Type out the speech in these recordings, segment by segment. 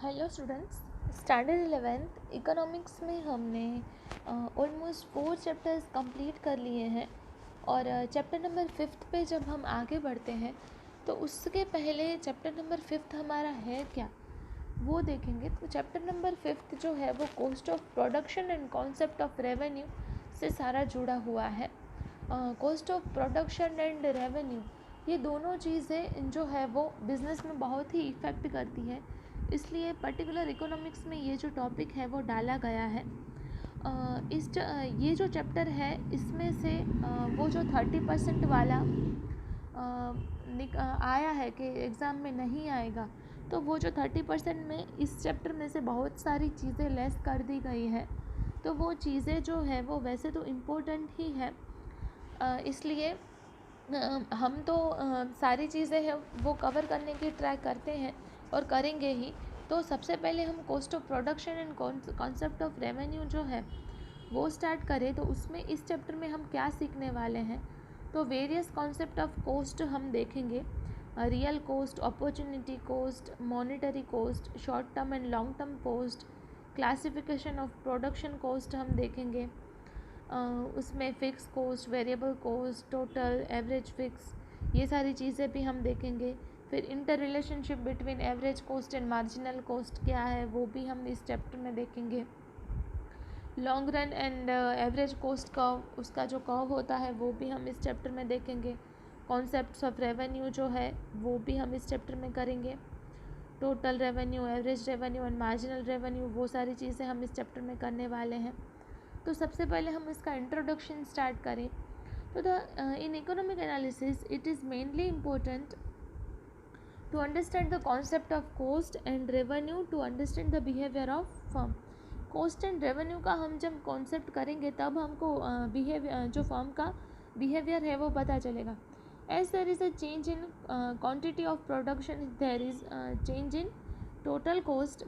Hello students. Standard 11th economics में हमने almost 4 chapters complete कर लिए हैं और चैप्टर नंबर 5th पे जब हम आगे बढ़ते हैं तो उसके पहले चैप्टर नंबर 5th हमारा है क्या वो देखेंगे। तो चैप्टर नंबर 5th जो है वो cost of production and concept of revenue से सारा जुड़ा हुआ है। Cost of production and revenue ये दोनों चीज़ें जो है वो बिज़नेस में बहुत ही इफ़ेक्ट करती है, इसलिए पर्टिकुलर इकोनॉमिक्स में ये जो टॉपिक है वो डाला गया है। ये जो चैप्टर है इसमें से वो जो 30% वाला आया है कि एग्ज़ाम में नहीं आएगा, तो वो जो 30% में इस चैप्टर में से बहुत सारी चीज़ें लेस कर दी गई है। तो वो चीज़ें जो है वो वैसे तो इम्पोर्टेंट ही है, इसलिए हम तो सारी चीज़ें हैं वो कवर करने की ट्राई करते हैं और करेंगे ही। तो सबसे पहले हम cost of production and concept of revenue जो है वो स्टार्ट करें। तो उसमें इस चैप्टर में हम क्या सीखने वाले हैं, तो वेरियस कॉन्सेप्ट ऑफ कॉस्ट हम देखेंगे। Real cost, opportunity cost, monetary cost, short term and long term cost, classification of production cost हम देखेंगे। उसमें fix cost, variable cost, total, average, fix, ये सारी चीज़ें भी हम देखेंगे। फिर inter relationship between average cost and marginal cost क्या है वो भी हम इस चैप्टर में देखेंगे। Long run and average cost curve, उसका जो कर्व होता है वो भी हम इस चैप्टर में देखेंगे। कॉन्सेप्ट्स ऑफ रेवेन्यू जो है वो भी हम इस चैप्टर में करेंगे। Total revenue, average revenue and marginal revenue, वो सारी चीज़ें हम इस चैप्टर में करने वाले हैं। तो सबसे पहले हम इसका इंट्रोडक्शन स्टार्ट करें। तो in economic analysis it is mainly important to understand the concept of cost and revenue to understand the behaviour of firm. Cost and revenue का हम जब कॉन्सेप्ट करेंगे तब हमको बिहेवियर, जो फर्म का बिहेवियर है वो पता चलेगा। As there is a change in quantity of production, there is change in total cost.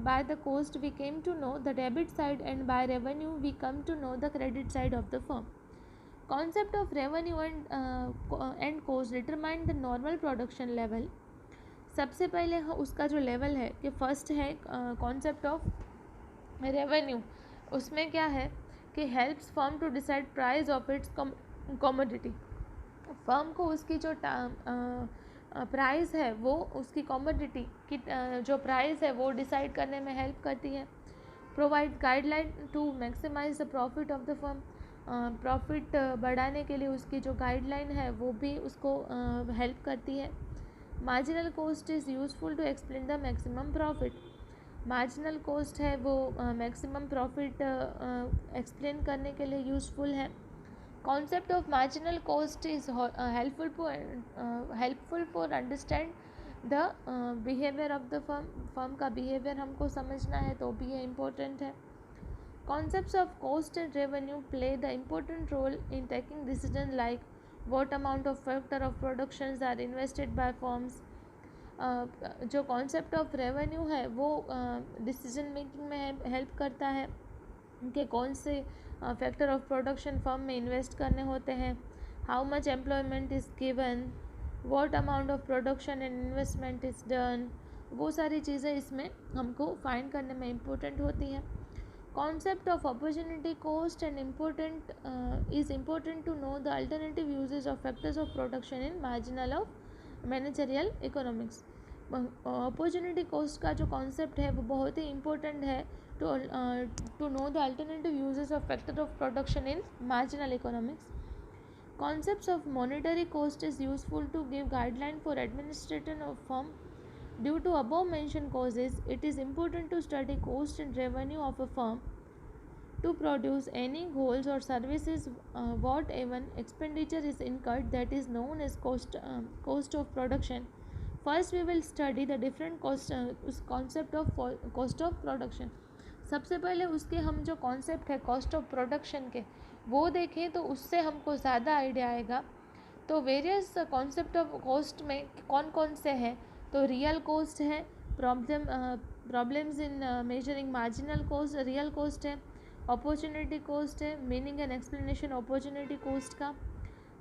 By the cost we came to know the debit side, and by revenue we come to know the credit side of the firm. Concept of revenue and cost determine the normal production level. सबसे पहले उसका जो level है कि first है concept of revenue. उसमें क्या है कि helps firm to decide price of its commodity. Firm को उसकी जो प्राइस है वो उसकी कमोडिटी की जो प्राइस है वो डिसाइड करने में हेल्प करती है। Provide guideline to maximise the profit of the firm. Profit बढ़ाने के लिए उसकी जो गाइडलाइन है वो भी उसको हेल्प करती है। Marginal cost is useful to explain the maximum profit. Marginal cost है वो मैक्सिमम प्रॉफिट एक्सप्लेन करने के लिए यूज़फुल है। Concept of marginal cost is helpful for understand the behavior of the firm. Firm का behavior हमको समझना है तो भी ये important है। Concepts of cost and revenue play the important role in taking decisions like what amount of factor of productions are invested by firms. जो concept of revenue है वो डिसीजन मेकिंग में हेल्प करता है कि कौन से फैक्टर ऑफ प्रोडक्शन फर्म में इन्वेस्ट करने होते हैं, how much employment is given, what amount of production and investment is done, वो सारी चीज़ें इसमें हमको फाइंड करने में इम्पोर्टेंट होती हैं। Concept of opportunity cost and important is important to know the alternative usages of factors of production in marginal of managerial economics. Opportunity cost का जो कॉन्सेप्ट है वो बहुत ही इम्पोर्टेंट है to know the alternative uses of factor of production in marginal economics. Concepts of monetary cost is useful to give guideline for administration of firm. Due to above mentioned causes, it is important to study cost and revenue of a firm to produce any goods or services. Whatever expenditure is incurred, that is known as cost of production. First we will study the different concept of cost of production. सबसे पहले उसके हम जो concept है cost of production के वो देखें तो उससे हमको ज़्यादा आइडिया आएगा। तो वेरियस कॉन्सेप्ट ऑफ कॉस्ट में कौन कौन से हैं, तो रियल कॉस्ट है, problems in measuring marginal cost real cost है, अपॉर्चुनिटी कॉस्ट है, meaning and explanation opportunity cost का,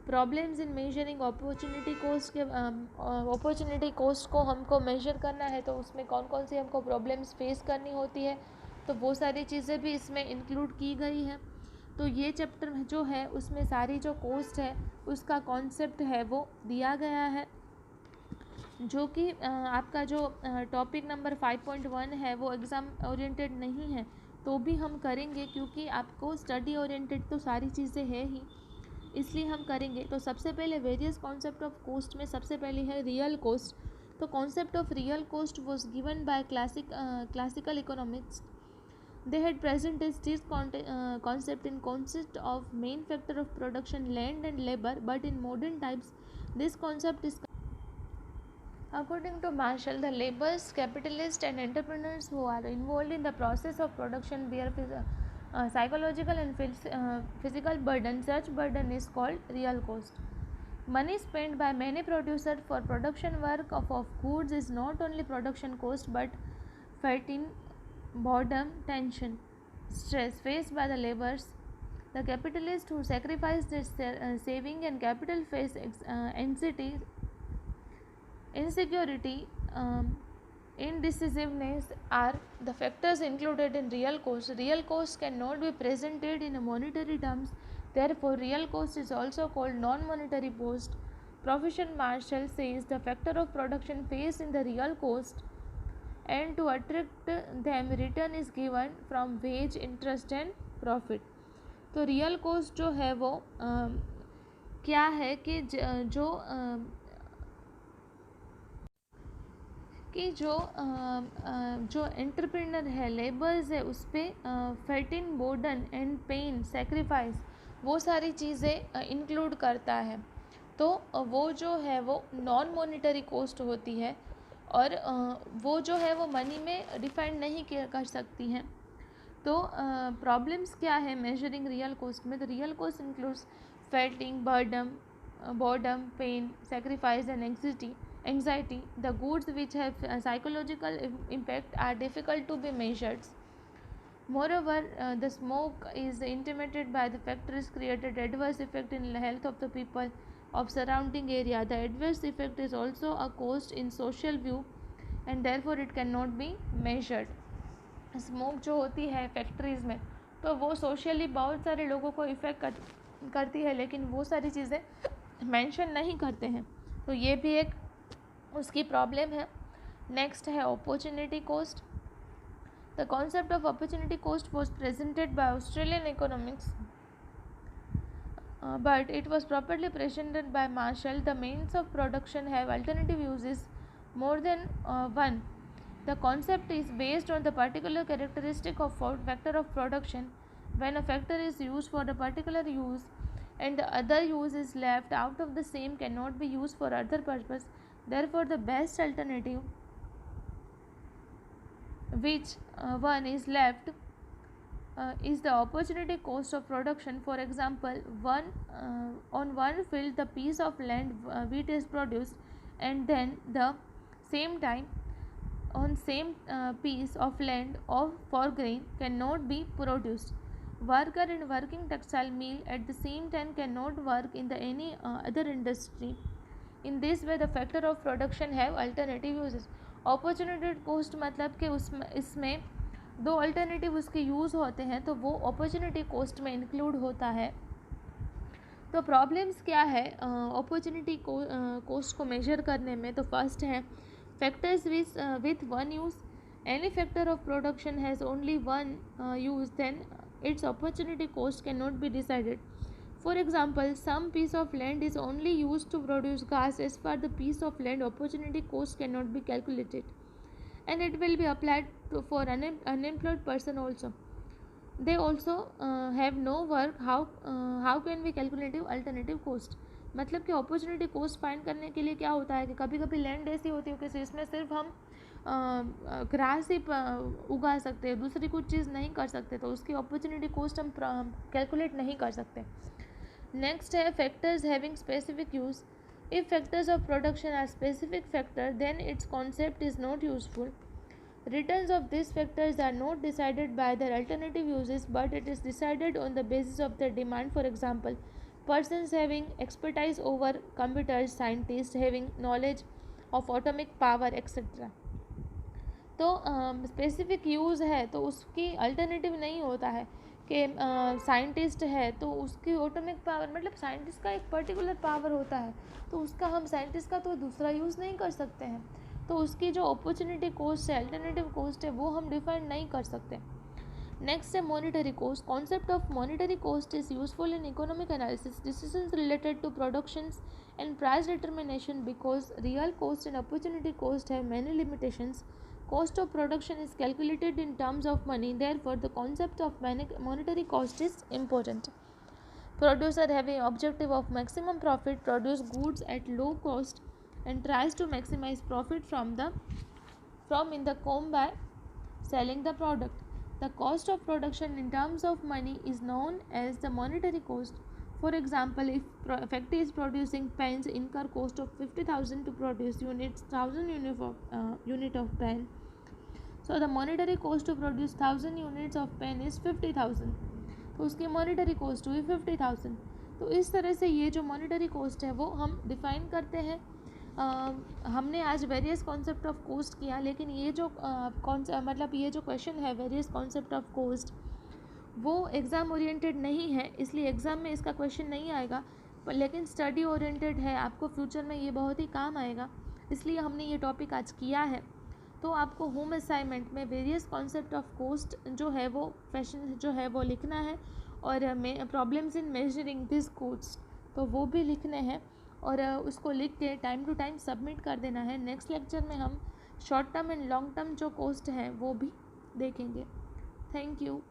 problems in measuring opportunity cost के अपॉर्चुनिटी कोस्ट को हमको मेजर करना है तो उसमें कौन कौन सी हमको प्रॉब्लम्स फेस करनी होती है, तो वो सारी चीज़ें भी इसमें इंक्लूड की गई है। तो ये चैप्टर जो है उसमें सारी जो कोस्ट है उसका कॉन्सेप्ट है वो दिया गया है, जो कि आपका जो टॉपिक नंबर 5.1 है वो एग्ज़ाम ओरिएंटेड नहीं है तो भी हम करेंगे, क्योंकि आपको स्टडी ओरिएंटेड तो सारी चीज़ें है ही, इसलिए हम करेंगे। तो सबसे पहले वेरियस कॉन्सेप्ट ऑफ कोस्ट में सबसे पहले है रियल कोस्ट। तो concept of real cost was given by classical economics. They had presented this concept in concept of main factor of production, land and labor, but in modern times this concept is, according to Marshall, the laborers, capitalists and entrepreneurs who are involved in the process of production bear psychological and physical burden. Such burden is called real cost. Money spent by many producers for production work of goods is not only production cost but fatigue, boredom, tension, stress faced by the laborers. The capitalists who sacrifice their saving and capital face anxiety, insecurity, indecisiveness are the factors included in real cost. Real cost cannot be presented in a monetary terms. Therefore, real cost is also called non-monetary cost. Professor Marshall says the factor of production faced in the real cost, and to attract them return is given from wage, interest and profit. तो real coast जो है वो क्या है कि जो entrepreneur है, labours है, उस पर फैटिन, बोर्डन एंड पेन, सेक्रीफाइस, वो सारी चीज़ें इंक्लूड करता है। तो वो जो है वो नॉन मॉनिटरी कोस्ट होती है और वो जो है वो मनी में डिफाइन नहीं कर सकती हैं। तो प्रॉब्लम्स क्या है मेजरिंग रियल कोस्ट में? तो real cost includes fatigue, boredom, pain, sacrifice and anxiety. The goods which have psychological impact are difficult to be measured. Moreover, the smoke is intimated by the factors created adverse effect in the health of the people of surrounding area. The adverse effect is also a cost in social view and therefore it cannot be measured. Smoke जो होती है factories में तो वो socially बहुत सारे लोगों को इफ़ेक्ट करती है, लेकिन वो सारी चीज़ें मेंशन नहीं करते हैं, तो ये भी एक उसकी प्रॉब्लम है। नेक्स्ट है opportunity cost. The concept of opportunity cost was presented by Australian economics but it was properly presented by Marshall. The means of production have alternative uses more than one. The concept is based on the particular characteristic of factor of production. When a factor is used for a particular use and the other use is left out of the same cannot be used for other purpose. Therefore, the best alternative which one is left is the opportunity cost of production. For example, on one field the piece of land wheat is produced, and then the same time on same piece of land for grain cannot be produced. Worker in working textile mill at the same time cannot work in the any other industry. In this way the factor of production have alternative uses. Opportunity cost मतलब कि इसमें दो alternative उसके use होते हैं, तो वो opportunity coast में इंक्लूड होता है। तो प्रॉब्लम्स क्या है अपॉर्चुनिटी कोस्ट को मेजर करने में? तो फर्स्ट है factors with one use. Any factor of production has only one use then its opportunity cost can not be decided. For example, some piece of land is only use to produce घास। As for the piece of land opportunity cost can not be calculated and it will be applied for unemployed person also. They also have no work. How can we calculate alternative cost? मतलब कि opportunity coast find करने के लिए क्या होता है कि कभी कभी लैंड ऐसी होती है कि इसमें सिर्फ हम ग्रास ही उगा सकते हैं, दूसरी कुछ चीज़ नहीं कर सकते, तो उसकी अपॉर्चुनिटी कोस्ट हम कैलकुलेट नहीं कर सकते। नेक्स्ट है factors having specific use. If factors of production are specific factor, then its concept is not useful. Returns of these factors are not decided by their alternative uses, but it is decided on the basis of their demand. For example, persons having expertise over computers, scientists having knowledge of atomic power etc. तो specific use है तो उसकी alternative नहीं होता है कि scientist है तो उसकी एटॉमिक पावर, मतलब साइंटिस्ट का एक पर्टिकुलर पावर होता है तो उसका हम साइंटिस्ट का तो दूसरा यूज़ नहीं कर सकते हैं, तो उसकी जो अपॉर्चुनिटी कॉस्ट है, अल्टरनेटिव कॉस्ट है, वो हम डिफाइन नहीं कर सकते। नेक्स्ट है monetary cost. Concept of monetary cost is useful in economic analysis decisions related to productions and price determination because real cost and opportunity cost have many limitations. Cost of production is calculated in terms of money, therefore the concept of monetary cost is important. Producer having objective of maximum profit produce goods at low cost and tries to maximize profit from in the comb by selling the product. The cost of production in terms of money is known as the monetary cost. For example, if factory is producing pens, incur cost of 50,000 to produce 1,000 unit of pen. So the monetary cost to produce 1,000 units of pen is 50,000. तो उसकी monetary cost हुई 50,000. तो इस तरह से ये जो monetary cost है वो हम define करते हैं। हमने आज वेरियस कॉन्सेप्ट ऑफ कोस्ट किया, लेकिन ये जो मतलब ये जो क्वेश्चन है वेरियस कॉन्सेप्ट ऑफ कोस्ट वो एग्ज़ाम ओरिएंटेड नहीं है, इसलिए एग्ज़ाम में इसका क्वेश्चन नहीं आएगा, लेकिन स्टडी ओरिएंटेड है, आपको फ्यूचर में ये बहुत ही काम आएगा, इसलिए हमने ये टॉपिक आज किया है। तो आपको होम असाइनमेंट में वेरियस कॉन्सेप्ट ऑफ कोस्ट जो है वो क्वेश्चन जो है वो लिखना है और problems in measuring this cost तो वो भी लिखने हैं और उसको लिख के टाइम टू टाइम सबमिट कर देना है। नेक्स्ट लेक्चर में हम short term and long term जो कोस्ट है वो भी देखेंगे। Thank you.